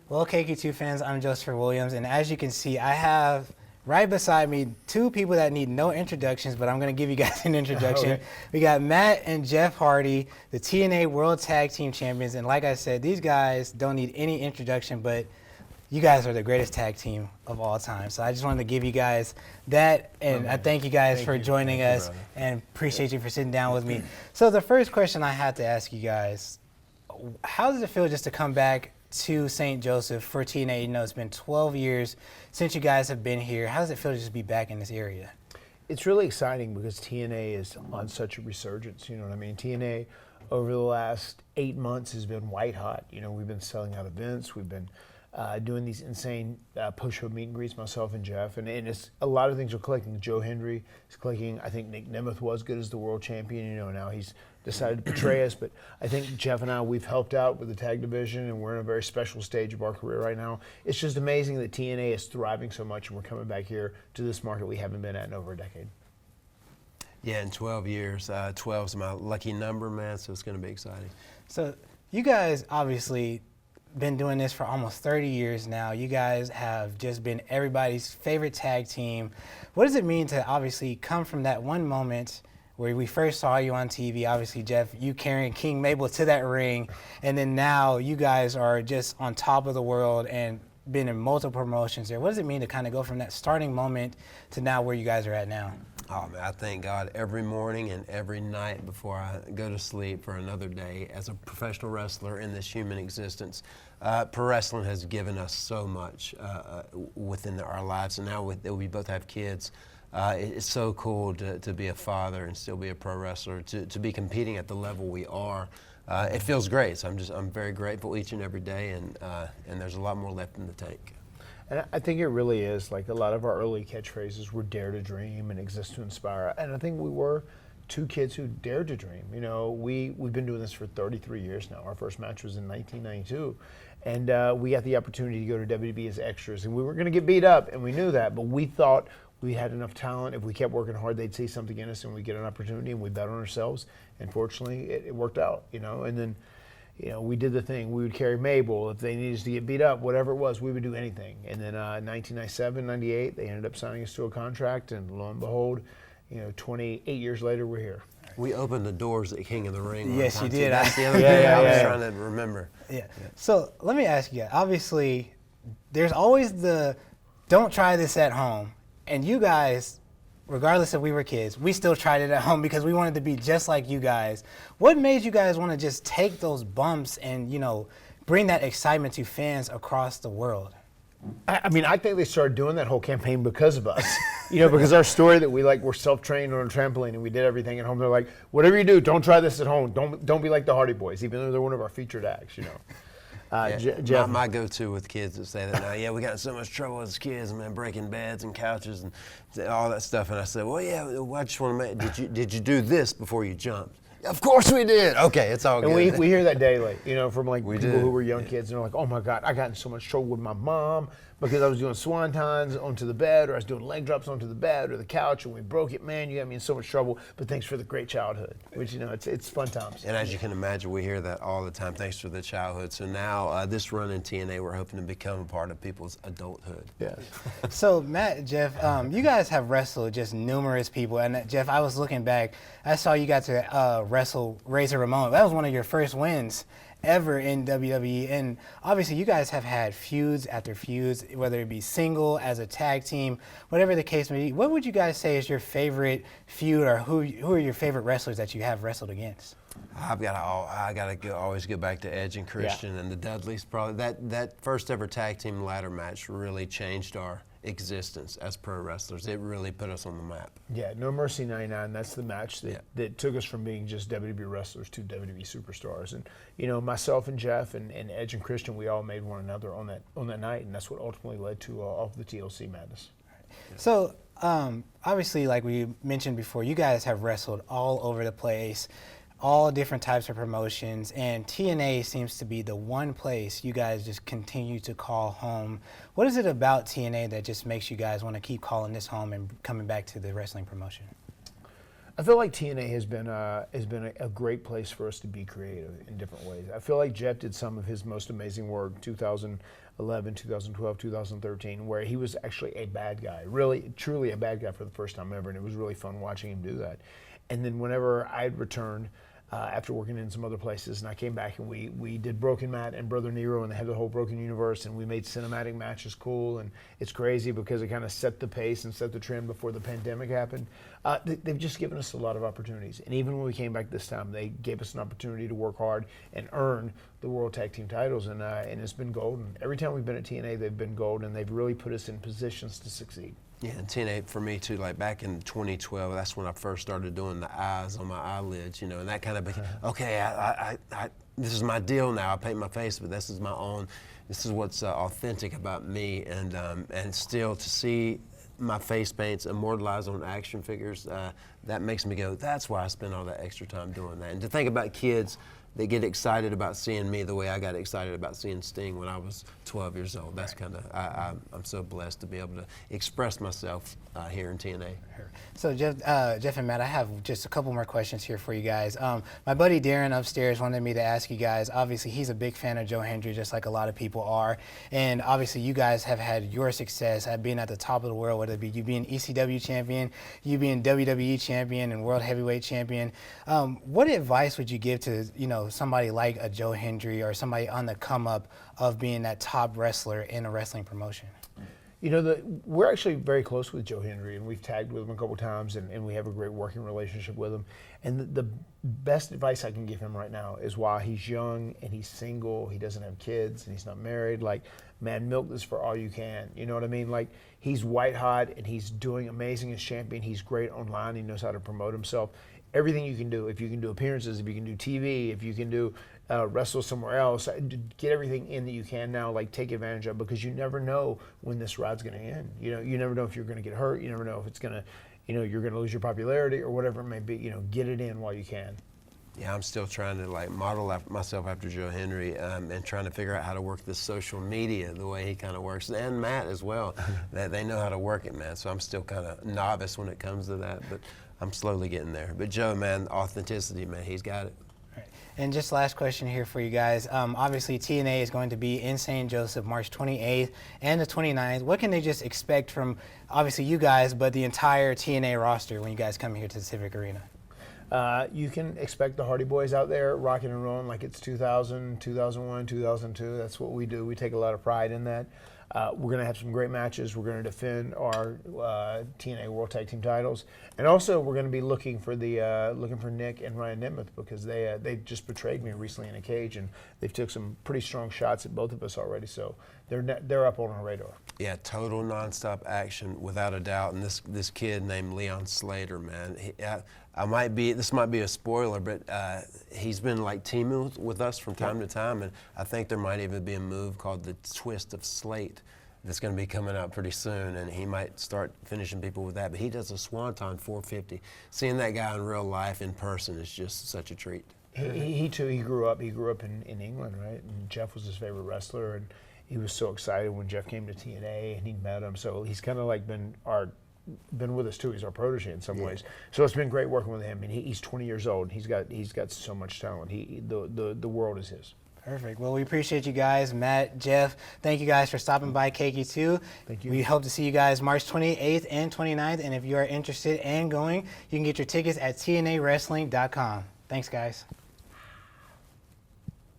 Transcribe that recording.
Well, KQ2 fans, I'm Josephfer Williams, and as you can see, I have right beside me two people that need no introductions, but I'm going to give you guys an introduction. Okay. We got Matt and Jeff Hardy, the TNA World Tag Team Champions, and like I said, these guys don't need any introduction, but you guys are the greatest tag team of all time. So I just wanted to give you guys that, and I thank you guys for joining us, and appreciate you for sitting down with me. So the first question I had to ask you guys, how does it feel just to come back to St. Joseph for TNA? You know, it's been 12 years since you guys have been here. How does it feel to just be back in this area? It's really exciting because TNA is on such a resurgence, you know what I mean? TNA over the last 8 months has been white hot. You know, we've been selling out events, we've been doing these insane post-show meet and greets, myself and Jeff, and it's a lot of things are clicking. Joe Hendry is clicking. I think Nick Nemeth was good as the world champion. You know, now he's decided to betray us, but I think Jeff and I, we've helped out with the tag division, and we're in a very special stage of our career right now. It's just amazing that TNA is thriving so much, and we're coming back here to this market we haven't been at in over a decade. Yeah, in 12 years, 12 is my lucky number, man, so it's going to be exciting. So you guys obviously been doing this for almost 30 years now. You guys have just been everybody's favorite tag team. What does it mean to obviously come from that one moment where we first saw you on TV, obviously, Jeff, you carrying King Mabel to that ring, and then now you guys are just on top of the world and been in multiple promotions there. What does it mean to kind of go from that starting moment to now where you guys are at now? Oh, man, I thank God every morning and every night before I go to sleep for another day as a professional wrestler in this human existence. Pro wrestling has given us so much within our lives, and now that we both have kids, it's so cool to be a father and still be a pro wrestler, to be competing at the level we are. It feels great, so I'm very grateful each and every day, and there's a lot more left in the tank. And I think it really is, like a lot of our early catchphrases were dare to dream and exist to inspire. And I think we were two kids who dared to dream. You know, we've been doing this for 33 years now. Our first match was in 1992. And we got the opportunity to go to WWE as extras. And we were going to get beat up, and we knew that. But we thought we had enough talent. If we kept working hard, they'd see something in us and we'd get an opportunity, and we bet on ourselves. And fortunately, it worked out, you know. And then, you know, we did the thing. We would carry Mabel. If they needed us to get beat up, whatever it was, we would do anything. And then 1997, 98, they ended up signing us to a contract, and lo and behold, you know, 28 years later, we're here. We opened the doors at King of the Ring. Yes, you did. That's the other thing I was trying to remember. Yeah. So let me ask you, obviously, there's always the don't try this at home. And you guys, regardless if we were kids, we still tried it at home because we wanted to be just like you guys. What made you guys want to just take those bumps and, you know, bring that excitement to fans across the world? I mean, I think they started doing that whole campaign because of us. You know, because our story that we're self-trained on a trampoline and we did everything at home. They're like, whatever you do, don't try this at home. Don't be like the Hardy Boys, even though they're one of our featured acts, you know. Jeff, my go-to with kids that say that now, yeah, we got in so much trouble as kids, man, breaking beds and couches and all that stuff. And I said, well, yeah, I just want to make, did you do this before you jumped? Of course we did. Okay, it's all good. And we hear that daily, you know, from like people who were young kids, and they're like, oh my God, I got in so much trouble with my mom because I was doing swantons onto the bed, or I was doing leg drops onto the bed or the couch, and we broke it. Man, you got me in so much trouble, but thanks for the great childhood, which, you know, it's fun times. And as you can imagine, we hear that all the time, thanks for the childhood. So now this run in TNA, we're hoping to become a part of people's adulthood. Yes. So Matt, Jeff, you guys have wrestled just numerous people, and Jeff, I was looking back, I saw you got to wrestle Razor Ramon. That was one of your first wins ever in WWE, and obviously you guys have had feuds after feuds, whether it be single, as a tag team, whatever the case may be. What would you guys say is your favorite feud, or who are your favorite wrestlers that you have wrestled against? I gotta always go back to Edge and Christian and the Dudleys. Probably that first ever tag team ladder match really changed our existence as pro wrestlers. It really put us on the map. Yeah, No Mercy 99, that's the match that took us from being just WWE wrestlers to WWE superstars. And, you know, myself and Jeff and Edge and Christian, we all made one another on that night, and that's what ultimately led to all of the TLC madness. So, obviously, like we mentioned before, you guys have wrestled all over the place, all different types of promotions, and TNA seems to be the one place you guys just continue to call home. What is it about TNA that just makes you guys want to keep calling this home and coming back to the wrestling promotion? I feel like TNA has been a great place for us to be creative in different ways. I feel like Jeff did some of his most amazing work. 2000, 2011, 2012, 2013, where he was actually a bad guy, really, truly a bad guy for the first time ever, and it was really fun watching him do that. And then whenever I'd returned, after working in some other places, and I came back and we did Broken Matt and Brother Nero, and they had the whole Broken universe, and we made cinematic matches cool, and it's crazy because it kind of set the pace and set the trend before the pandemic happened. They've just given us a lot of opportunities, and even when we came back this time, they gave us an opportunity to work hard and earn the World Tag Team titles, and it's been golden. Every time we've been at TNA, they've been gold, and they've really put us in positions to succeed. Yeah, and TNA for me too, like back in 2012, that's when I first started doing the eyes on my eyelids, you know, and that kind of became, okay, this is my deal now. I paint my face, but this is my own, this is what's authentic about me, and still to see my face paints immortalized on action figures, that makes me go, that's why I spend all that extra time doing that. And to think about kids that get excited about seeing me the way I got excited about seeing Sting when I was 12 years old. That's kind of, I'm so blessed to be able to express myself here in TNA. So Jeff and Matt, I have just a couple more questions here for you guys. My buddy Darren upstairs wanted me to ask you guys, obviously he's a big fan of Joe Hendry, just like a lot of people are. And obviously you guys have had your success at being at the top of the world, whether it be you being ECW champion, you being WWE champion and world heavyweight champion. What advice would you give to, you know, somebody like a Joe Hendry or somebody on the come up of being that top wrestler in a wrestling promotion? You know, we're actually very close with Joe Hendry, and we've tagged with him a couple times, and we have a great working relationship with him. And the best advice I can give him right now is while he's young and he's single, he doesn't have kids, and he's not married, like, man, milk this for all you can. You know what I mean? Like, he's white hot, and he's doing amazing as champion. He's great online. He knows how to promote himself. Everything you can do, if you can do appearances, if you can do TV, if you can do wrestle somewhere else, get everything in that you can now, like take advantage of, because you never know when this ride's going to end. You know, you never know if you're going to get hurt. You never know if it's going to, you know, you're going to lose your popularity or whatever it may be. You know, get it in while you can. Yeah, I'm still trying to like model myself after Joe Hendry, and trying to figure out how to work this social media the way he kind of works, and Matt as well. That they know how to work it, man. So I'm still kind of novice when it comes to that, but I'm slowly getting there. But Joe, man, authenticity, man, he's got it. Right. And just last question here for you guys. Obviously, TNA is going to be in St. Joseph March 28th and the 29th. What can they just expect from, obviously, you guys, but the entire TNA roster when you guys come here to the Civic Arena? You can expect the Hardy Boys out there rocking and rolling like it's 2000, 2001, 2002. That's what we do. We take a lot of pride in that. We're going to have some great matches. We're going to defend our TNA World Tag Team titles, and also we're going to be looking for Nick and Ryan Nitmuth, because they just betrayed me recently in a cage, and they've took some pretty strong shots at both of us already. So they're up on our radar. Yeah, total nonstop action without a doubt. And this kid named Leon Slater, man, this might be a spoiler, but he's been like teaming with us from time to time, and I think there might even be a move called the Twist of Slate that's going to be coming out pretty soon, and he might start finishing people with that. But he does a Swanton 450. Seeing that guy in real life, in person, is just such a treat. He too. He grew up in England, right? And Jeff was his favorite wrestler, and he was so excited when Jeff came to TNA and he met him. So he's kind of like been with us too. He's our protege in some ways. So it's been great working with him. And he's 20 years old. He's got so much talent. The world is his. Perfect. Well, we appreciate you guys, Matt, Jeff. Thank you guys for stopping by KQ2. Thank you. We hope to see you guys March 28th and 29th. And if you are interested and going, you can get your tickets at TNAWrestling.com. Thanks, guys.